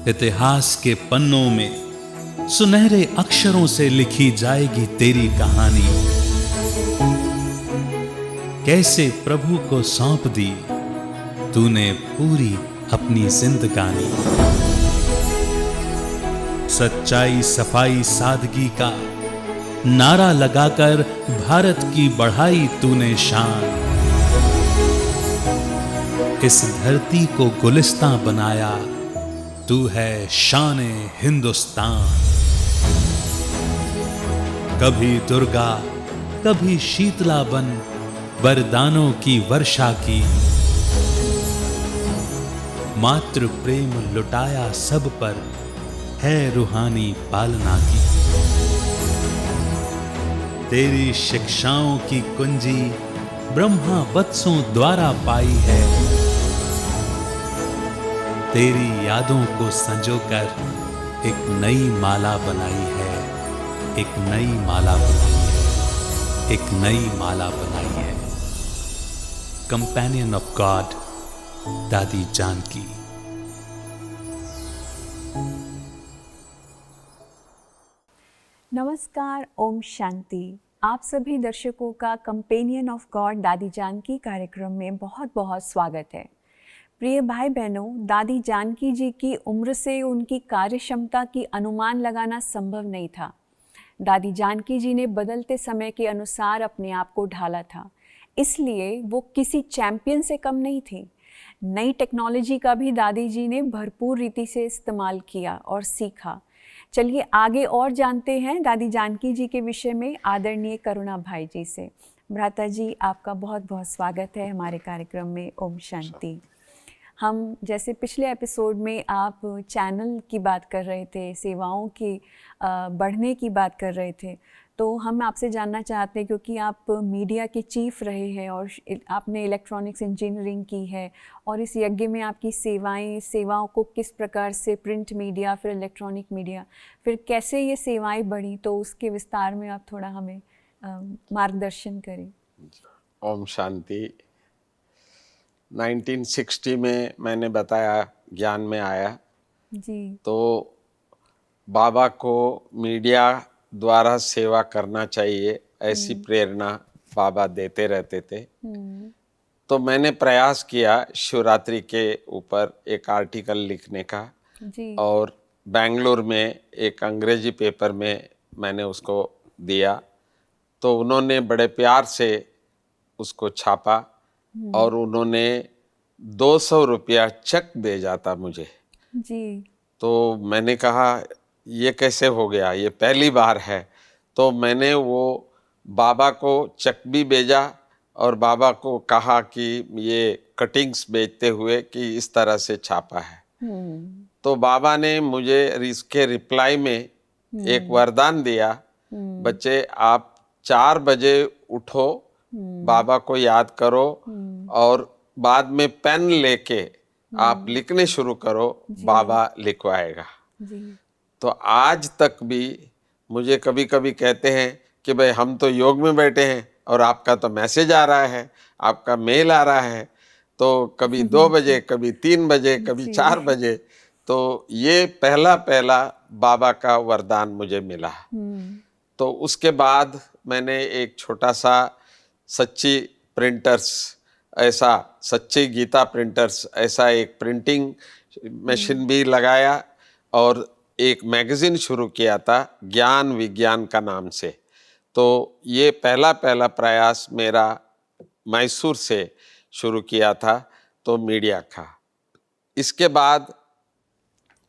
इतिहास के पन्नों में सुनहरे अक्षरों से लिखी जाएगी तेरी कहानी। कैसे प्रभु को सौंप दी तूने पूरी अपनी जिंदगानी। सच्चाई, सफाई, सादगी का नारा लगाकर भारत की बढ़ाई तूने शान। इस धरती को गुलिस्तां बनाया तू है शान-ए हिंदुस्तान। कभी दुर्गा, कभी शीतला बन वरदानों की वर्षा की। मातृ प्रेम लुटाया सब पर है रूहानी पालना की। तेरी शिक्षाओं की कुंजी ब्रह्मा वत्सों द्वारा पाई है। तेरी यादों को संजोकर एक नई माला बनाई है, एक नई माला बनाई है, एक नई माला बनाई है। कंपेनियन ऑफ गॉड, दादी जानकी। नमस्कार, ओम शांति। आप सभी दर्शकों का कंपेनियन ऑफ गॉड दादी जानकी कार्यक्रम में बहुत बहुत स्वागत है। प्रिय भाई बहनों, दादी जानकी जी की उम्र से उनकी कार्य क्षमता की अनुमान लगाना संभव नहीं था। दादी जानकी जी ने बदलते समय के अनुसार अपने आप को ढाला था, इसलिए वो किसी चैंपियन से कम नहीं थी। नई टेक्नोलॉजी का भी दादी जी ने भरपूर रीति से इस्तेमाल किया और सीखा। चलिए आगे और जानते हैं दादी जानकी जी के विषय में आदरणीय करुणा भाई जी से। भ्राता जी, आपका बहुत बहुत स्वागत है हमारे कार्यक्रम में। ओम शांति। हम जैसे पिछले एपिसोड में आप चैनल की बात कर रहे थे, सेवाओं की बढ़ने की बात कर रहे थे, तो हम आपसे जानना चाहते हैं, क्योंकि आप मीडिया के चीफ रहे हैं और आपने इलेक्ट्रॉनिक्स इंजीनियरिंग की है और इस यज्ञ में आपकी सेवाओं को किस प्रकार से प्रिंट मीडिया, फिर इलेक्ट्रॉनिक मीडिया, फिर कैसे ये सेवाएं बढ़ी, तो उसके विस्तार में आप थोड़ा हमें मार्गदर्शन करें। ओम शांति। 1960 में मैंने बताया ज्ञान में आया जी। तो बाबा को मीडिया द्वारा सेवा करना चाहिए, ऐसी प्रेरणा बाबा देते रहते थे। तो मैंने प्रयास किया शिवरात्रि के ऊपर एक आर्टिकल लिखने का जी। और बेंगलुरु में एक अंग्रेजी पेपर में मैंने उसको दिया। तो उन्होंने बड़े प्यार से उसको छापा और उन्होंने 200 रुपया चेक भेजा था मुझे। जी। तो मैंने कहा ये कैसे हो गया, ये पहली बार है। तो मैंने वो बाबा को चेक भी भेजा और बाबा को कहा कि ये कटिंग्स बेचते हुए कि इस तरह से छापा है। तो बाबा ने मुझे इसके रिप्लाई में एक वरदान दिया, बच्चे आप 4 बजे उठो, बाबा को याद करो और बाद में पेन लेके आप लिखने शुरू करो, बाबा लिखवाएगा। तो आज तक भी मुझे कभी कभी कहते हैं कि भाई हम तो योग में बैठे हैं और आपका तो मैसेज आ रहा है, आपका मेल आ रहा है। तो कभी 2 बजे, कभी 3 बजे, कभी 4 बजे। तो ये पहला बाबा का वरदान मुझे मिला। तो उसके बाद मैंने एक छोटा सा सच्ची गीता प्रिंटर्स ऐसा एक प्रिंटिंग मशीन भी लगाया और एक मैगजीन शुरू किया था ज्ञान विज्ञान का नाम से। तो ये पहला प्रयास मेरा मैसूर से शुरू किया था, तो मीडिया का। इसके बाद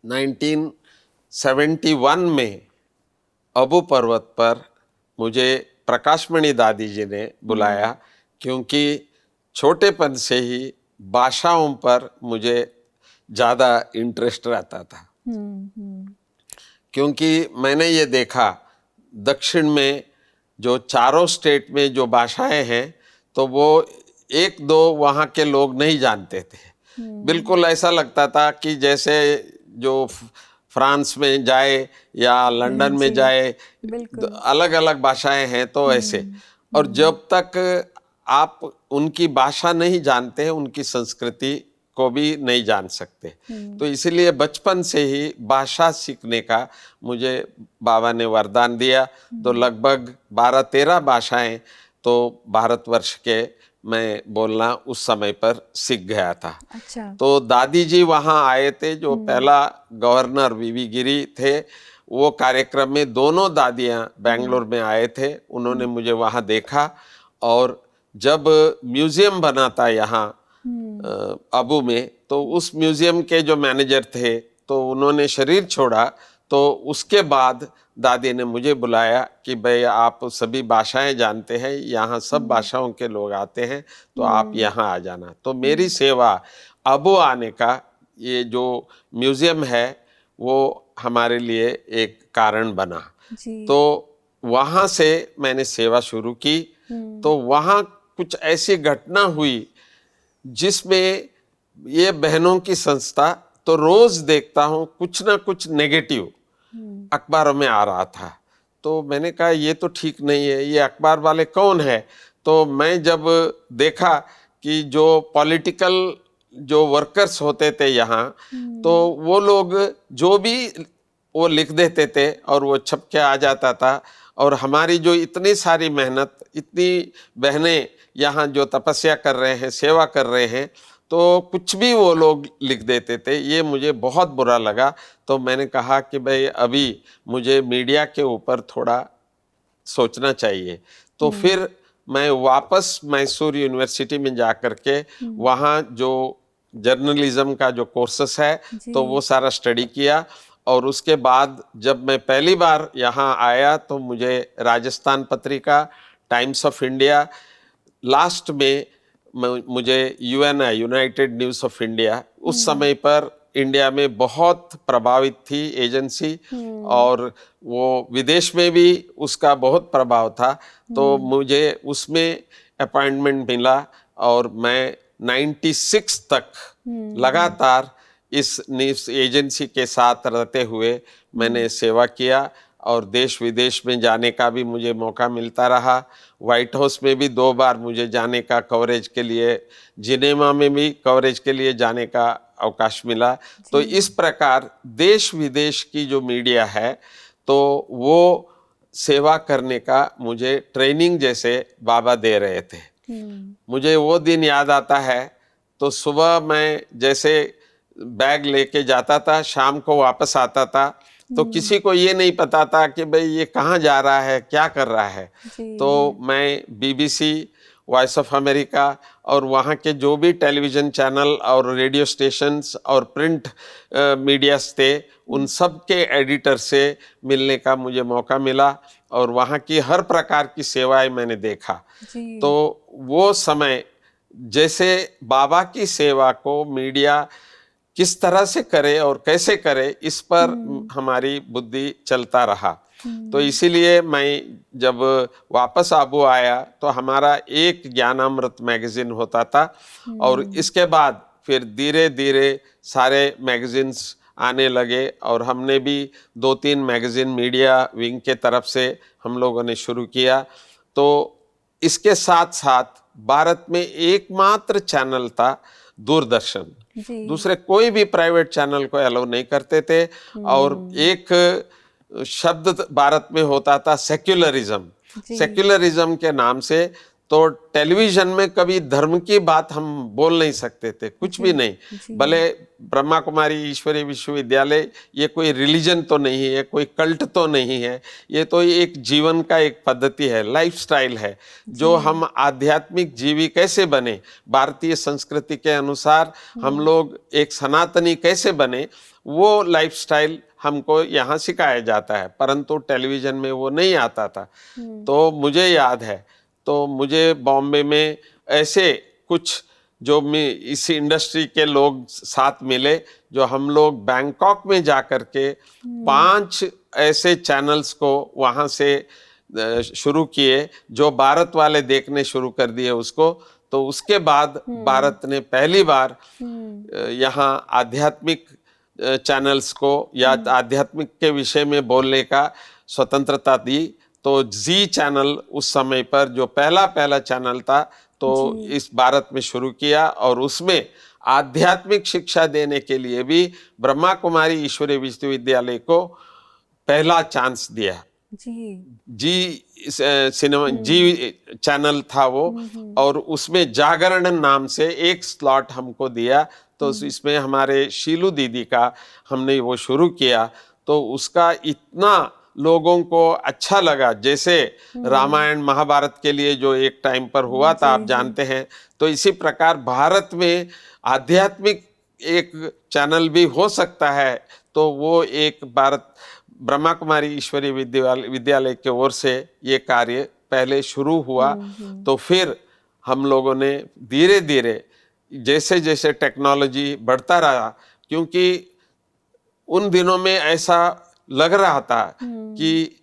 1971 में अबू पर्वत पर मुझे प्रकाशमणि दादी जी ने बुलाया, क्योंकि छोटेपन से ही भाषाओं पर मुझे ज़्यादा इंटरेस्ट रहता था। क्योंकि मैंने ये देखा दक्षिण में जो चारों स्टेट में जो भाषाएं हैं तो वो 1-2 वहाँ के लोग नहीं जानते थे। बिल्कुल ऐसा लगता था कि जैसे जो फ्रांस में जाए या लंदन में जाए, अलग अलग भाषाएं हैं तो ऐसे। और जब तक आप उनकी भाषा नहीं जानते हैं, उनकी संस्कृति को भी नहीं जान सकते। तो इसलिए बचपन से ही भाषा सीखने का मुझे बाबा ने वरदान दिया। तो लगभग 12-13 भाषाएं तो भारतवर्ष के मैं बोलना उस समय पर सीख गया था। अच्छा। तो दादी जी वहाँ आए थे, जो पहला गवर्नर वीवी गिरी थे, वो कार्यक्रम में दोनों दादियाँ बेंगलोर में आए थे। उन्होंने मुझे वहाँ देखा, और जब म्यूजियम बना था यहाँ अबू में, तो उस म्यूजियम के जो मैनेजर थे, तो उन्होंने शरीर छोड़ा। तो उसके बाद दादी ने मुझे बुलाया कि भाई आप सभी भाषाएं जानते हैं, यहाँ सब भाषाओं के लोग आते हैं, तो आप यहाँ आ जाना। तो मेरी सेवा अबू आने का ये जो म्यूजियम है वो हमारे लिए एक कारण बना। जी। तो वहाँ से मैंने सेवा शुरू की। तो वहाँ कुछ ऐसी घटना हुई जिसमें ये बहनों की संस्था, तो रोज देखता हूँ कुछ ना कुछ नेगेटिव अखबारों में आ रहा था। तो मैंने कहा ये तो ठीक नहीं है, ये अखबार वाले कौन है? तो मैं जब देखा कि जो पॉलिटिकल जो वर्कर्स होते थे यहाँ, तो वो लोग जो भी वो लिख देते थे और वो छप के आ जाता था। और हमारी जो इतनी सारी मेहनत, इतनी बहनें यहाँ जो तपस्या कर रहे हैं, सेवा कर रहे हैं, तो कुछ भी वो लोग लिख देते थे। ये मुझे बहुत बुरा लगा। तो मैंने कहा कि भाई अभी मुझे मीडिया के ऊपर थोड़ा सोचना चाहिए। तो फिर मैं वापस मैसूर यूनिवर्सिटी में जा कर के वहाँ जो जर्नलिज्म का जो कोर्सेस है, तो वो सारा स्टडी किया। और उसके बाद जब मैं पहली बार यहाँ आया, तो मुझे Rajasthan Patrika, times of India, last में मुझे Uni, United news of India, उस समय पर इंडिया में बहुत प्रभावित थी एजेंसी, और वो विदेश में भी उसका बहुत प्रभाव था। तो मुझे उसमें अपॉइंटमेंट मिला, और मैं 96 तक लगातार इस न्यूज़ एजेंसी के साथ रहते हुए मैंने सेवा किया। और देश विदेश में जाने का भी मुझे मौका मिलता रहा। व्हाइट हाउस में भी 2 बार मुझे जाने का कवरेज के लिए, जिनेवा में भी कवरेज के लिए जाने का अवकाश मिला। तो इस प्रकार देश विदेश की जो मीडिया है, तो वो सेवा करने का मुझे ट्रेनिंग जैसे बाबा दे रहे थे। मुझे वो दिन याद आता है। तो सुबह मैं जैसे बैग लेके जाता था, शाम को वापस आता था, तो किसी को ये नहीं पता था कि भाई ये कहाँ जा रहा है, क्या कर रहा है। तो मैं BBC, वॉइस ऑफ अमेरिका और वहाँ के जो भी टेलीविज़न चैनल और रेडियो स्टेशंस और प्रिंट मीडियाज थे, उन सब के एडिटर से मिलने का मुझे मौका मिला, और वहाँ की हर प्रकार की सेवाएं मैंने देखा। तो वो समय जैसे बाबा की सेवा को मीडिया किस तरह से करे और कैसे करे, इस पर हमारी बुद्धि चलता रहा। तो इसीलिए मैं जब वापस आबू आया, तो हमारा एक ज्ञानामृत मैगजीन होता था, और इसके बाद फिर धीरे धीरे सारे मैगजीन्स आने लगे, और हमने भी 2-3 मैगजीन मीडिया विंग के तरफ से हम लोगों ने शुरू किया। तो इसके साथ साथ भारत में एकमात्र चैनल था दूरदर्शन। दूसरे कोई भी प्राइवेट चैनल को अलाउ नहीं करते थे। और एक शब्द भारत में होता था सेक्युलरिज्म। सेक्युलरिज्म के नाम से तो टेलीविजन में कभी धर्म की बात हम बोल नहीं सकते थे, कुछ भी नहीं। भले ब्रह्मा कुमारी ईश्वरीय विश्वविद्यालय ये कोई रिलीजन तो नहीं है, कोई कल्ट तो नहीं है, ये तो एक जीवन का एक पद्धति है, लाइफस्टाइल है, जो हम आध्यात्मिक जीवी कैसे बने, भारतीय संस्कृति के अनुसार हम लोग एक सनातनी कैसे बने, वो लाइफस्टाइल हमको यहाँ सिखाया जाता है, परंतु टेलीविजन में वो नहीं आता था। तो मुझे याद है, तो मुझे बॉम्बे में ऐसे कुछ जो इस इंडस्ट्री के लोग साथ मिले, जो हम लोग बैंकॉक में जा कर के 5 ऐसे चैनल्स को वहाँ से शुरू किए, जो भारत वाले देखने शुरू कर दिए उसको। तो उसके बाद भारत ने पहली बार यहाँ आध्यात्मिक चैनल्स को या आध्यात्मिक के विषय में बोलने का स्वतंत्रता दी। तो जी चैनल उस समय पर जो पहला चैनल था, तो इस भारत में शुरू किया, और उसमें आध्यात्मिक शिक्षा देने के लिए भी ब्रह्मा कुमारी ईश्वरीय विश्वविद्यालय को पहला चांस दिया। जी। जी सिनेमा जी चैनल था वो, और उसमें जागरण नाम से एक स्लॉट हमको दिया। तो इसमें हमारे शीलू दीदी का हमने वो शुरू किया, तो उसका इतना लोगों को अच्छा लगा। जैसे रामायण महाभारत के लिए जो एक टाइम पर हुआ था, आप जानते हैं, तो इसी प्रकार भारत में आध्यात्मिक एक चैनल भी हो सकता है। तो वो एक भारत ब्रह्मा कुमारी ईश्वरीय विद्यालय की ओर से ये कार्य पहले शुरू हुआ। तो फिर हम लोगों ने धीरे धीरे जैसे जैसे टेक्नोलॉजी बढ़ता रहा, क्योंकि उन दिनों में ऐसा लग रहा था कि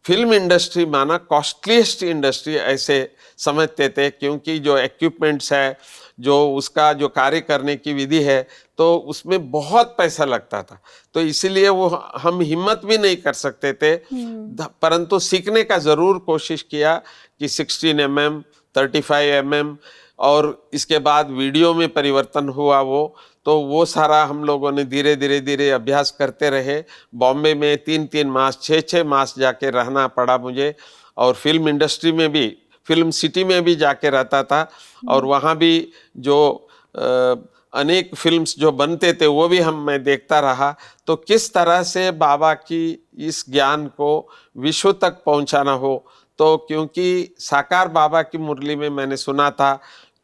फिल्म इंडस्ट्री माना कॉस्टलीस्ट इंडस्ट्री ऐसे समझते थे, क्योंकि जो इक्विपमेंट्स है, जो उसका जो कार्य करने की विधि है, तो उसमें बहुत पैसा लगता था। तो इसीलिए वो हम हिम्मत भी नहीं कर सकते थे। परंतु सीखने का ज़रूर कोशिश किया कि 16 mm, 35 mm, और इसके बाद वीडियो में परिवर्तन हुआ तो वो सारा हम लोगों ने धीरे धीरे धीरे अभ्यास करते रहे। बॉम्बे में 3-3 मास, 6-6 मास जाके रहना पड़ा मुझे, और फिल्म इंडस्ट्री में भी, फिल्म सिटी में भी जाके रहता था, और वहाँ भी जो अनेक फिल्म्स जो बनते थे वो भी मैं देखता रहा। तो किस तरह से बाबा की इस ज्ञान को विश्व तक पहुँचाना हो, तो क्योंकि साकार बाबा की मुरली में मैंने सुना था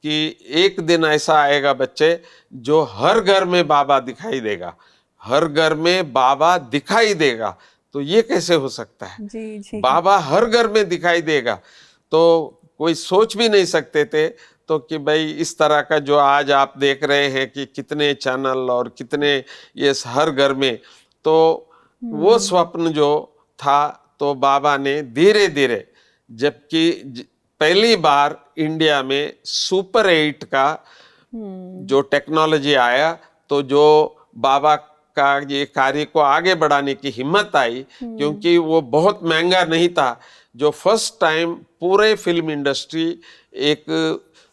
कि एक दिन ऐसा आएगा बच्चे, जो हर घर में बाबा दिखाई देगा, हर घर में बाबा दिखाई देगा। तो ये कैसे हो सकता है? जी। बाबा हर घर में दिखाई देगा, तो कोई सोच भी नहीं सकते थे। तो कि भाई इस तरह का जो आज आप देख रहे हैं कि कितने चैनल और कितने ये हर घर में, तो वो स्वप्न जो था, तो बाबा ने धीरे धीरे, जबकि पहली बार इंडिया में सुपर 8 का जो टेक्नोलॉजी आया, तो जो बाबा का ये कार्य को आगे बढ़ाने की हिम्मत आई, क्योंकि वो बहुत महंगा नहीं था। जो फर्स्ट टाइम पूरे फिल्म इंडस्ट्री एक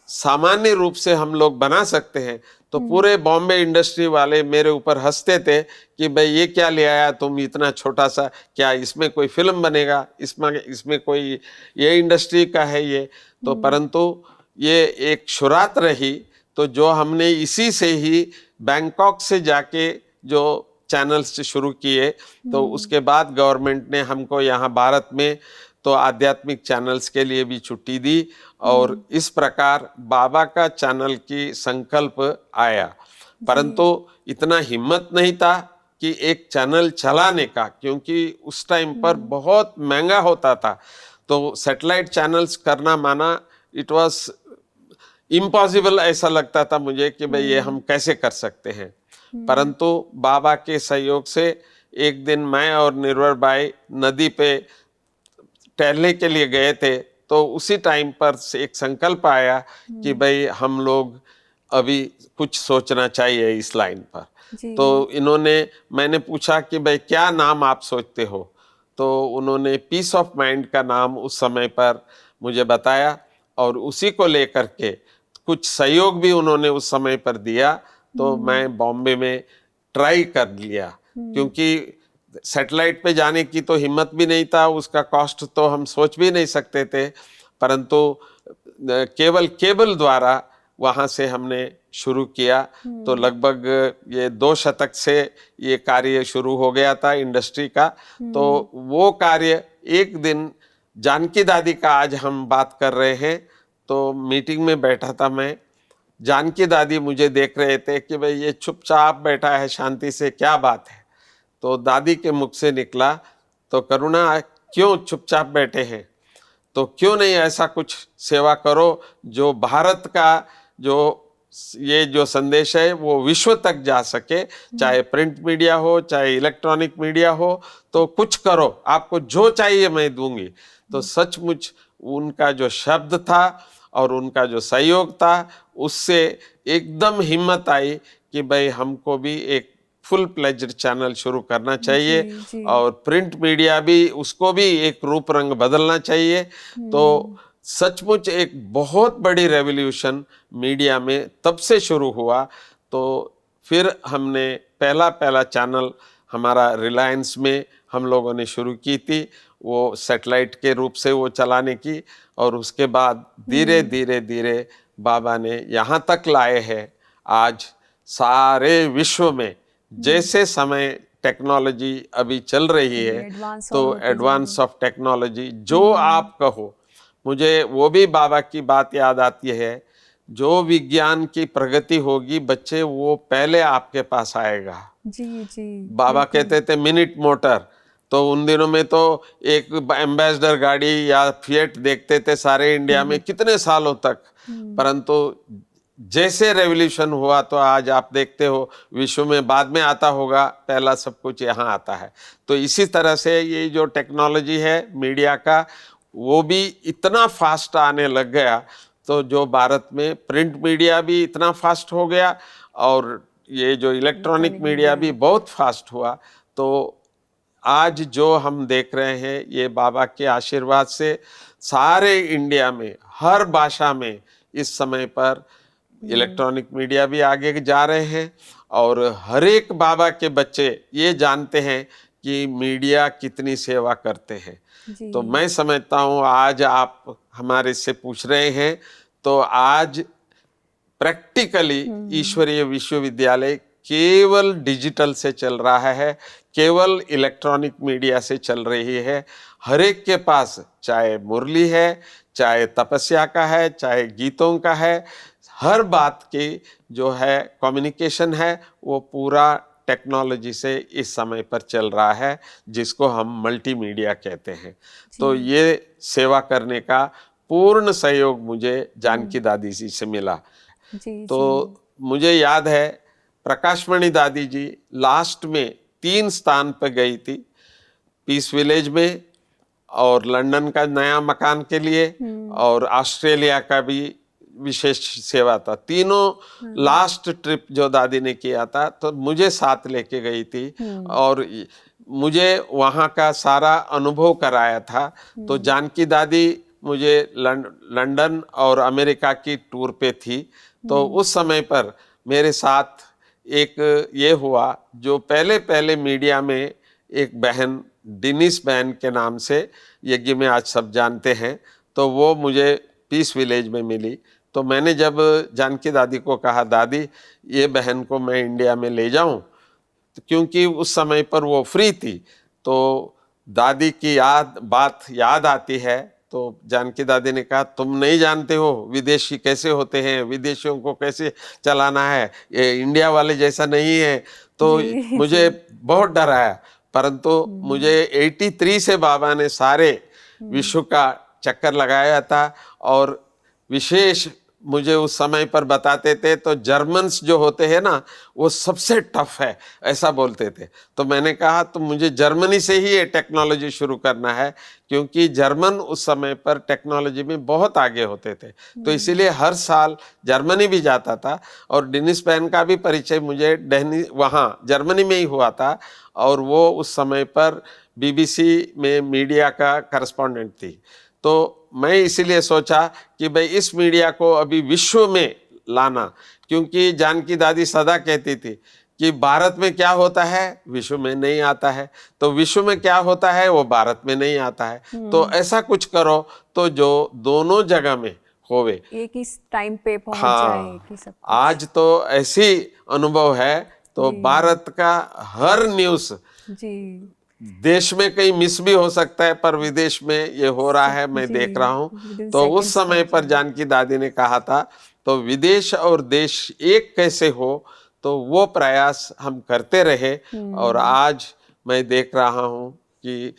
सामान्य रूप से हम लोग बना सकते हैं, तो पूरे बॉम्बे इंडस्ट्री वाले मेरे ऊपर हंसते थे कि भाई ये क्या ले आया तुम, इतना छोटा सा, क्या इसमें कोई फिल्म बनेगा, इसमें कोई ये इंडस्ट्री का है ये। तो परंतु ये एक शुरुआत रही, तो जो हमने इसी से ही बैंकॉक से जाके जो चैनल्स शुरू किए, तो उसके बाद गवर्नमेंट ने हमको यहाँ भारत में तो आध्यात्मिक चैनल्स के लिए भी छुट्टी दी, और इस प्रकार बाबा का चैनल की संकल्प आया। परंतु इतना हिम्मत नहीं था कि एक चैनल चलाने का, क्योंकि उस टाइम पर बहुत महंगा होता था। तो सैटेलाइट चैनल्स करना माना इट वाज इम्पॉसिबल, ऐसा लगता था मुझे कि भाई ये हम कैसे कर सकते हैं। परंतु बाबा के सहयोग से एक दिन मैं और निर्वर भाई नदी पे टहलने के लिए गए थे, तो उसी टाइम पर एक संकल्प आया कि भाई हम लोग अभी कुछ सोचना चाहिए इस लाइन पर। तो मैंने पूछा कि भाई क्या नाम आप सोचते हो, तो उन्होंने पीस ऑफ माइंड का नाम उस समय पर मुझे बताया, और उसी को लेकर के कुछ सहयोग भी उन्होंने उस समय पर दिया। तो मैं बॉम्बे में ट्राई कर लिया, क्योंकि सैटेलाइट पे जाने की तो हिम्मत भी नहीं था, उसका कॉस्ट तो हम सोच भी नहीं सकते थे। परंतु केवल केबल द्वारा वहाँ से हमने शुरू किया। तो लगभग ये 2 शतक से ये कार्य शुरू हो गया था इंडस्ट्री का। तो वो कार्य एक दिन जानकी दादी का आज हम बात कर रहे हैं, तो मीटिंग में बैठा था मैं, जानकी दादी मुझे देख रहे थे कि भाई ये चुपचाप बैठा है शांति से, क्या बात है। तो दादी के मुख से निकला, तो करुणा क्यों चुपचाप बैठे हैं, तो क्यों नहीं ऐसा कुछ सेवा करो जो भारत का जो संदेश है वो विश्व तक जा सके, चाहे प्रिंट मीडिया हो चाहे इलेक्ट्रॉनिक मीडिया हो, तो कुछ करो, आपको जो चाहिए मैं दूंगी। तो सचमुच उनका जो शब्द था और उनका जो सहयोग था, उससे एकदम हिम्मत आई कि भाई हमको भी एक फुल प्लेज्ड चैनल शुरू करना चाहिए। जी। और प्रिंट मीडिया भी, उसको भी एक रूप रंग बदलना चाहिए। तो सचमुच एक बहुत बड़ी रेवोल्यूशन मीडिया में तब से शुरू हुआ। तो तो फिर हमने पहला चैनल हमारा रिलायंस में हम लोगों ने शुरू की थी, वो सैटेलाइट के रूप से वो चलाने की, और उसके बाद धीरे धीरे धीरे बाबा ने यहाँ तक लाए हैं। आज सारे विश्व में जैसे समय टेक्नोलॉजी अभी चल रही है, एडवांस तो एडवांस ऑफ टेक्नोलॉजी जो आप कहो, मुझे वो भी बाबा की बात याद आती है, जो विज्ञान की प्रगति होगी बच्चे वो पहले आपके पास आएगा। जी जी। बाबा कहते थे मिनट मोटर, तो उन दिनों में तो एक एम्बेसडर गाड़ी या फिएट देखते थे सारे इंडिया में कितने सालों तक, परंतु जैसे रेवोल्यूशन हुआ तो आज आप देखते हो विश्व में बाद में आता होगा, पहला सब कुछ यहाँ आता है। तो इसी तरह से ये जो टेक्नोलॉजी है मीडिया का, वो भी इतना फास्ट आने लग गया, तो जो भारत में प्रिंट मीडिया भी इतना फास्ट हो गया और ये जो इलेक्ट्रॉनिक मीडिया भी बहुत फास्ट हुआ। तो आज जो हम देख रहे हैं ये बाबा के आशीर्वाद से सारे इंडिया में हर भाषा में इस समय पर इलेक्ट्रॉनिक मीडिया भी आगे जा रहे हैं, और हर एक बाबा के बच्चे ये जानते हैं कि मीडिया कितनी सेवा करते हैं। तो मैं समझता हूँ आज आप हमारे से पूछ रहे हैं, तो आज प्रैक्टिकली ईश्वरीय विश्वविद्यालय केवल डिजिटल से चल रहा है, केवल इलेक्ट्रॉनिक मीडिया से चल रही है। हर एक के पास चाहे मुरली है, चाहे तपस्या का है, चाहे गीतों का है, हर बात की जो है कम्युनिकेशन है वो पूरा टेक्नोलॉजी से इस समय पर चल रहा है, जिसको हम मल्टीमीडिया कहते हैं। तो ये सेवा करने का पूर्ण सहयोग मुझे जानकी दादी जी से मिला। तो मुझे याद है प्रकाशमणि दादी जी लास्ट में 3 स्थान पर गई थी, पीस विलेज में, और लंदन का नया मकान के लिए, और ऑस्ट्रेलिया का भी विशेष सेवा था। तीनों लास्ट ट्रिप जो दादी ने किया था तो मुझे साथ लेके गई थी और मुझे वहाँ का सारा अनुभव कराया था। तो जानकी दादी मुझे लंदन और अमेरिका की टूर पे थी, तो उस समय पर मेरे साथ एक ये हुआ, जो पहले मीडिया में एक बहन डिनिस बहन के नाम से यज्ञ में आज सब जानते हैं, तो वो मुझे पीस विलेज में मिली। तो मैंने जब जानकी दादी को कहा, दादी ये बहन को मैं इंडिया में ले जाऊं, तो क्योंकि उस समय पर वो फ्री थी, तो दादी की बात याद आती है। तो जानकी दादी ने कहा, तुम नहीं जानते हो विदेशी कैसे होते हैं, विदेशियों को कैसे चलाना है, ये इंडिया वाले जैसा नहीं है। तो मुझे बहुत डर आया, परंतु मुझे 83 से बाबा ने सारे विश्व का चक्कर लगाया था, और विशेष मुझे उस समय पर बताते थे तो जर्मन्स जो होते हैं ना वो सबसे टफ है, ऐसा बोलते थे। तो मैंने कहा तो मुझे जर्मनी से ही ये टेक्नोलॉजी शुरू करना है, क्योंकि जर्मन उस समय पर टेक्नोलॉजी में बहुत आगे होते थे। तो इसीलिए हर साल जर्मनी भी जाता था, और डिनिस बहन का भी परिचय मुझे वहाँ जर्मनी में ही हुआ था, और वो उस समय पर BBC में मीडिया का करस्पॉन्डेंट थी। तो मैं इसीलिए सोचा कि भाई इस मीडिया को अभी विश्व में लाना, क्योंकि जानकी दादी सदा कहती थी कि भारत में क्या होता है विश्व में नहीं आता है, तो विश्व में क्या होता है वो भारत में नहीं आता है। तो ऐसा कुछ करो तो जो दोनों जगह में होवे, एक ही टाइम पे पहुंच जाए कि सब। आज तो ऐसी अनुभव है, तो भारत का हर न्यूज़ जी देश में कहीं मिस भी हो सकता है, पर विदेश में ये हो रहा है, मैं देख रहा हूँ। तो उस समय पर जानकी दादी ने कहा था, तो विदेश और देश एक कैसे हो, तो वो प्रयास हम करते रहे। और आज मैं देख रहा हूँ कि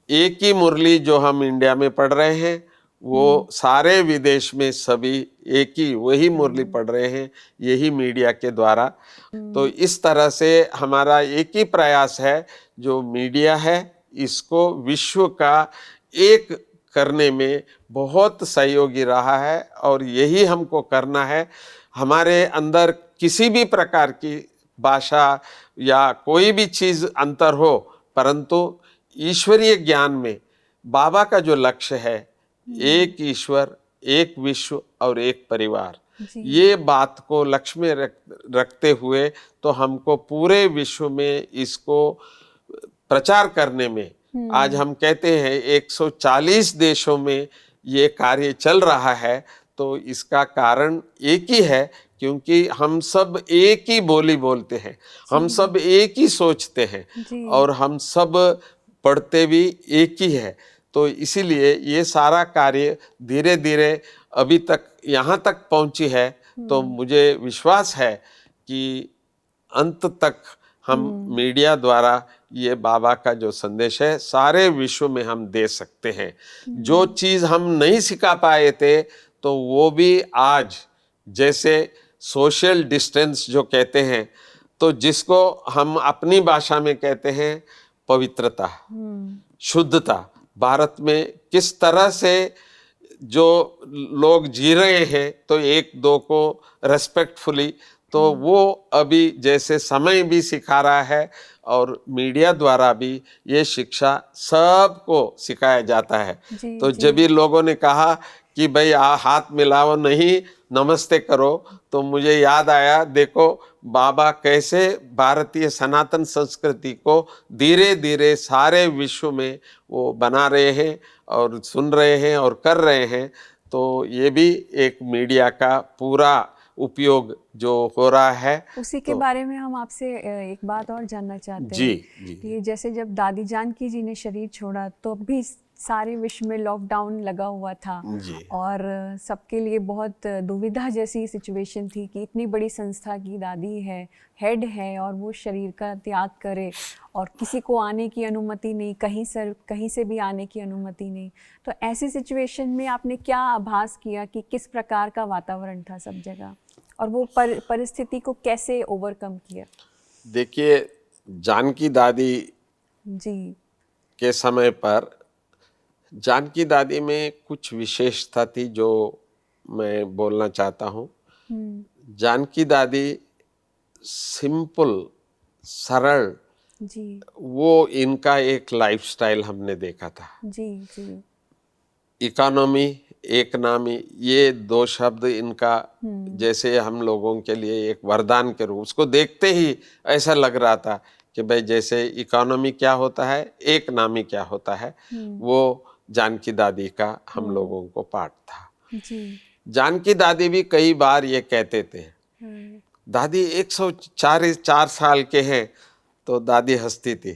एक ही मुरली जो हम इंडिया में पढ़ रहे हैं, वो सारे विदेश में सभी एक ही वही मुरली पढ़ रहे हैं, यही मीडिया के द्वारा। तो इस तरह से हमारा एक ही प्रयास है, जो मीडिया है इसको विश्व का एक करने में बहुत सहयोगी रहा है, और यही हमको करना है। हमारे अंदर किसी भी प्रकार की भाषा या कोई भी चीज़ अंतर हो, परंतु ईश्वरीय ज्ञान में बाबा का जो लक्ष्य है, एक ईश्वर, एक विश्व और एक परिवार, जी। ये बात को लक्ष्य में रखते हुए तो हमको पूरे विश्व में इसको प्रचार करने में, आज हम कहते हैं 140 देशों में ये कार्य चल रहा है, तो इसका कारण एक ही है, क्योंकि हम सब एक ही बोली बोलते हैं, हम सब एक ही सोचते हैं जी। और हम सब पढ़ते भी एक ही है। तो इसीलिए ये सारा कार्य धीरे धीरे अभी तक यहाँ तक पहुंची है। तो मुझे विश्वास है कि अंत तक हम मीडिया द्वारा ये बाबा का जो संदेश है सारे विश्व में हम दे सकते हैं। जो चीज़ हम नहीं सिखा पाए थे, तो वो भी आज, जैसे सोशल डिस्टेंस जो कहते हैं, तो जिसको हम अपनी भाषा में कहते हैं पवित्रता, शुद्धता, भारत में किस तरह से जो लोग जी रहे हैं, तो एक दो को रेस्पेक्टफुली, तो वो अभी जैसे समय भी सिखा रहा है और मीडिया द्वारा भी ये शिक्षा सबको सिखाया जाता है। जी, तो जी। जब भी लोगों ने कहा कि भाई हाथ मिलाओ नहीं, नमस्ते करो, तो मुझे याद आया, देखो बाबा कैसे भारतीय सनातन संस्कृति को धीरे धीरे सारे विश्व में वो बना रहे हैं और सुन रहे हैं और कर रहे हैं। तो ये भी एक मीडिया का पूरा उपयोग जो हो रहा है। उसी के बारे में हम आपसे एक बात और जानना चाहते जी, हैं। जी। ये जैसे जब दादी जानकी जी ने शरीर छोड़ा, तो भी सारे विश्व में लॉकडाउन लगा हुआ था जी। और सबके लिए बहुत दुविधा जैसी सिचुएशन थी कि इतनी बड़ी संस्था की दादी है, हेड है, और वो शरीर का त्याग करे और किसी को आने की अनुमति नहीं, कहीं से भी आने की अनुमति नहीं। तो ऐसी सिचुएशन में आपने क्या आभास किया कि किस प्रकार का वातावरण था सब जगह, और वो परिस्थिति को कैसे ओवरकम किया? देखिए, जानकी दादी जी। के समय पर जानकी दादी में कुछ विशेषता थी जो मैं बोलना चाहता हूँ। जानकी दादी सिंपल, सरल, जी। वो इनका एक लाइफस्टाइल हमने देखा था। जी। जी। इकोनॉमी, एक नामी, ये दो शब्द इनका जैसे हम लोगों के लिए एक वरदान के रूप, उसको देखते ही ऐसा लग रहा था कि भाई जैसे इकोनॉमी क्या होता है, एक नामी क्या होता है, वो जानकी दादी का हम लोगों को पाठ था। जी। जानकी दादी भी कई बार ये कहते थे, दादी 104 साल के हैं, तो दादी हंसती थी।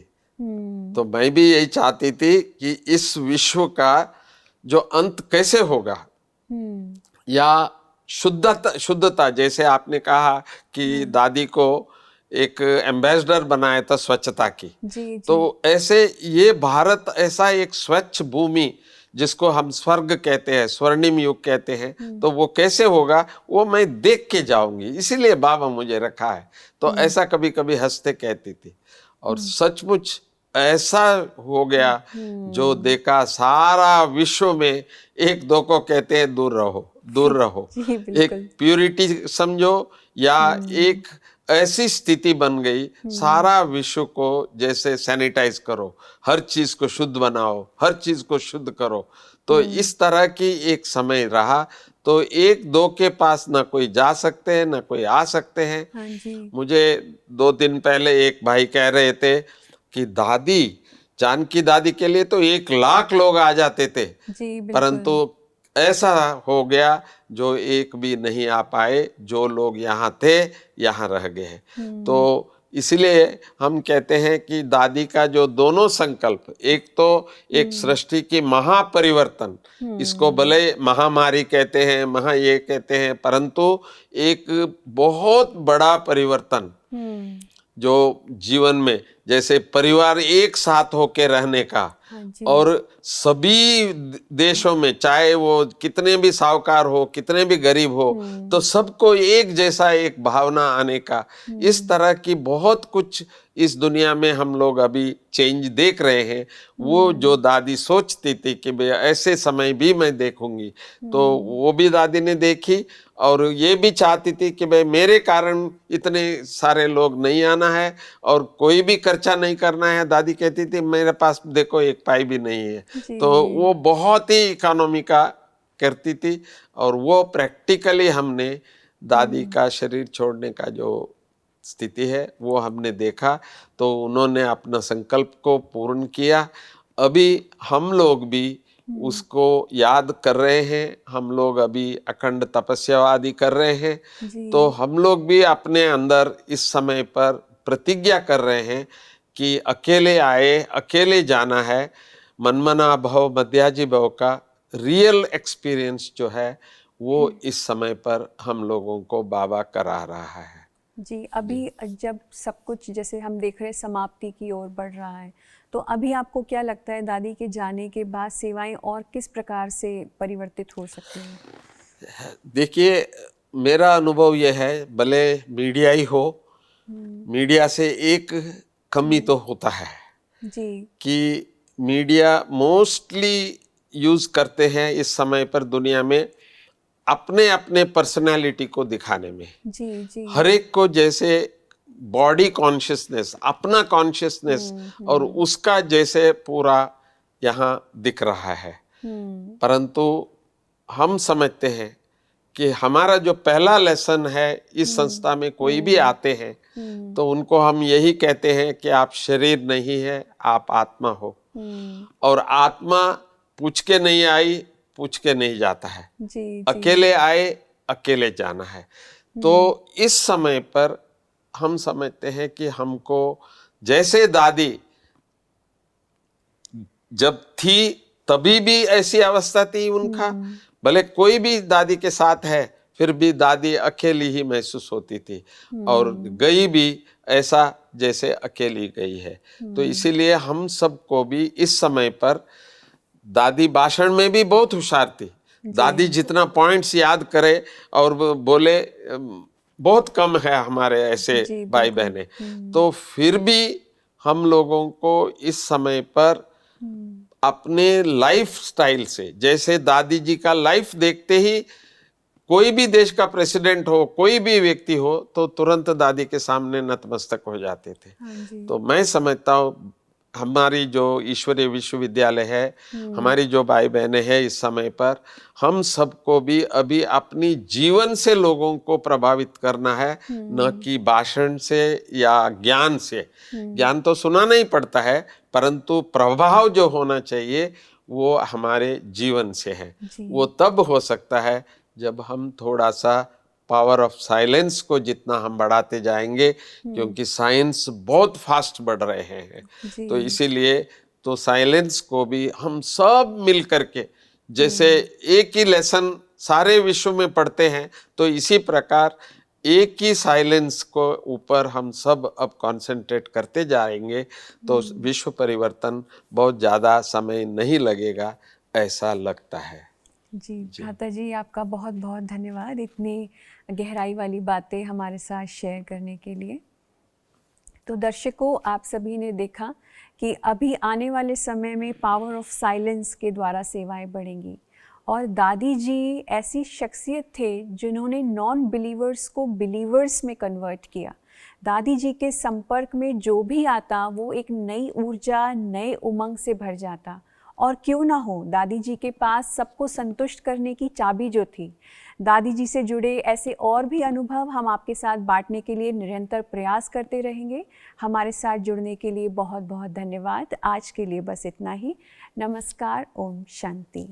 तो मैं भी यही चाहती थी कि इस विश्व का जो अंत कैसे होगा, या शुद्धता, जैसे आपने कहा कि दादी को एक एम्बेसडर बनाया था स्वच्छता की। जी। जी। तो ऐसे ये भारत ऐसा एक स्वच्छ भूमि जिसको हम स्वर्ग कहते हैं, स्वर्णिम युग कहते हैं, तो वो कैसे होगा वो मैं देख के जाऊंगी, इसीलिए बाबा मुझे रखा है। तो ऐसा कभी कभी हंसते कहती थी, और सचमुच ऐसा हो गया। जो देखा सारा विश्व में, एक दो को कहते हैं दूर रहो, दूर रहो। जी, बिल्कुल। एक प्यूरिटी समझो, या एक ऐसी स्थिति बन गई, सारा विश्व को जैसे सैनिटाइज करो, हर चीज को शुद्ध बनाओ, हर चीज को शुद्ध करो। तो इस तरह की एक समय रहा। तो एक दो के पास ना कोई जा सकते हैं, ना कोई आ सकते हैं। हाँ जी। मुझे 2 दिन पहले एक भाई कह रहे थे कि दादी, जानकी दादी के लिए तो 1 लाख लोग आ जाते थे, जी, बिल्कुल। परंतु ऐसा हो गया जो एक भी नहीं आ पाए। जो लोग यहाँ थे, यहाँ रह गए। तो इसलिए हम कहते हैं कि दादी का जो दोनों संकल्प, एक तो एक सृष्टि की महापरिवर्तन, इसको भले महामारी कहते हैं, ये कहते हैं, परंतु एक बहुत बड़ा परिवर्तन जो जीवन में, जैसे परिवार एक साथ होके रहने का, हाँ जी। और सभी देशों में, चाहे वो कितने भी साहूकार हो, कितने भी गरीब हो, तो सबको एक जैसा एक भावना आने का, इस तरह की बहुत कुछ इस दुनिया में हम लोग अभी चेंज देख रहे हैं। वो जो दादी सोचती थी कि भाई ऐसे समय भी मैं देखूंगी, तो वो भी दादी ने देखी, और ये भी चाहती थी कि भाई मेरे कारण इतने सारे लोग नहीं आना है और कोई भी खर्चा नहीं करना है। दादी कहती थी मेरे पास देखो 1 पाई भी नहीं है। तो वो बहुत ही इकोनॉमी का करती थी, और वो प्रैक्टिकली हमने दादी का शरीर छोड़ने का जो स्थिति है वो हमने देखा, तो उन्होंने अपना संकल्प को पूर्ण किया। अभी हम लोग भी उसको याद कर रहे हैं, हम लोग अभी अखंड तपस्या आदि कर रहे हैं, तो हम लोग भी अपने अंदर इस समय पर प्रतिज्ञा कर रहे हैं कि अकेले आए, अकेले जाना है। मनमना भव मध्याजी भव का रियल एक्सपीरियंस जो है वो इस समय पर हम लोगों को बाबा करा रहा है। जी, अभी जब सब कुछ जैसे हम देख रहे हैं समाप्ति की ओर बढ़ रहा है, तो अभी आपको क्या लगता है दादी के जाने के बाद सेवाएं और किस प्रकार से परिवर्तित हो सकती हैं? देखिए, मेरा अनुभव यह है, भले मीडिया ही हो, मीडिया से एक कमी तो होता है जी कि मीडिया मोस्टली यूज करते हैं इस समय पर दुनिया में अपने अपने पर्सनालिटी को दिखाने में। जी हर एक को जैसे बॉडी कॉन्शियसनेस, अपना कॉन्शियसनेस और उसका जैसे पूरा यहाँ दिख रहा है, परंतु हम समझते हैं कि हमारा जो पहला लेसन है इस संस्था में कोई भी आते हैं तो उनको हम यही कहते हैं कि आप शरीर नहीं है, आप आत्मा हो, और आत्मा पूछ के नहीं आई, पूछ के नहीं जाता है, जी अकेले आए, अकेले जाना है। तो इस समय पर हम समझते हैं कि हमको जैसे दादी जब थी तभी भी ऐसी अवस्था थी उनका, भले कोई भी दादी के साथ है फिर भी दादी अकेली ही महसूस होती थी, और गई भी ऐसा जैसे अकेली गई है। तो इसीलिए हम सबको भी इस समय पर, दादी भाषण में भी बहुत होशियार थी, दादी जितना पॉइंट्स याद करे और बोले बहुत कम है हमारे ऐसे भाई बहने, तो फिर भी हम लोगों को इस समय पर अपने लाइफ स्टाइल से, जैसे दादी जी का लाइफ देखते ही कोई भी देश का प्रेसिडेंट हो, कोई भी व्यक्ति हो, तो तुरंत दादी के सामने नतमस्तक हो जाते थे। तो मैं समझता हूँ हमारी जो ईश्वरीय विश्वविद्यालय है, हमारी जो भाई बहनें हैं इस समय पर, हम सबको भी अभी अपनी जीवन से लोगों को प्रभावित करना है, न कि भाषण से या ज्ञान से। ज्ञान तो सुनाना ही पड़ता है, परंतु प्रभाव जो होना चाहिए वो हमारे जीवन से है। वो तब हो सकता है जब हम थोड़ा सा पावर ऑफ साइलेंस को जितना हम बढ़ाते जाएंगे, क्योंकि साइंस बहुत फास्ट बढ़ रहे हैं, तो इसीलिए तो साइलेंस को भी हम सब मिल करके, जैसे एक ही लेसन सारे विश्व में पढ़ते हैं, तो इसी प्रकार एक ही साइलेंस को ऊपर हम सब अब कंसंट्रेट करते जाएंगे, तो विश्व परिवर्तन बहुत ज़्यादा समय नहीं लगेगा, ऐसा लगता है। जी भ्राता जी, आपका बहुत बहुत धन्यवाद इतनी गहराई वाली बातें हमारे साथ शेयर करने के लिए। तो दर्शकों, आप सभी ने देखा कि अभी आने वाले समय में पावर ऑफ साइलेंस के द्वारा सेवाएं बढ़ेंगी, और दादी जी ऐसी शख्सियत थे जिन्होंने नॉन बिलीवर्स को बिलीवर्स में कन्वर्ट किया। दादी जी के संपर्क में जो भी आता वो एक नई ऊर्जा, नए उमंग से भर जाता। और क्यों ना हो, दादी जी के पास सबको संतुष्ट करने की चाबी जो थी। दादी जी से जुड़े ऐसे और भी अनुभव हम आपके साथ बांटने के लिए निरंतर प्रयास करते रहेंगे। हमारे साथ जुड़ने के लिए बहुत बहुत धन्यवाद। आज के लिए बस इतना ही। नमस्कार। ओम शांति।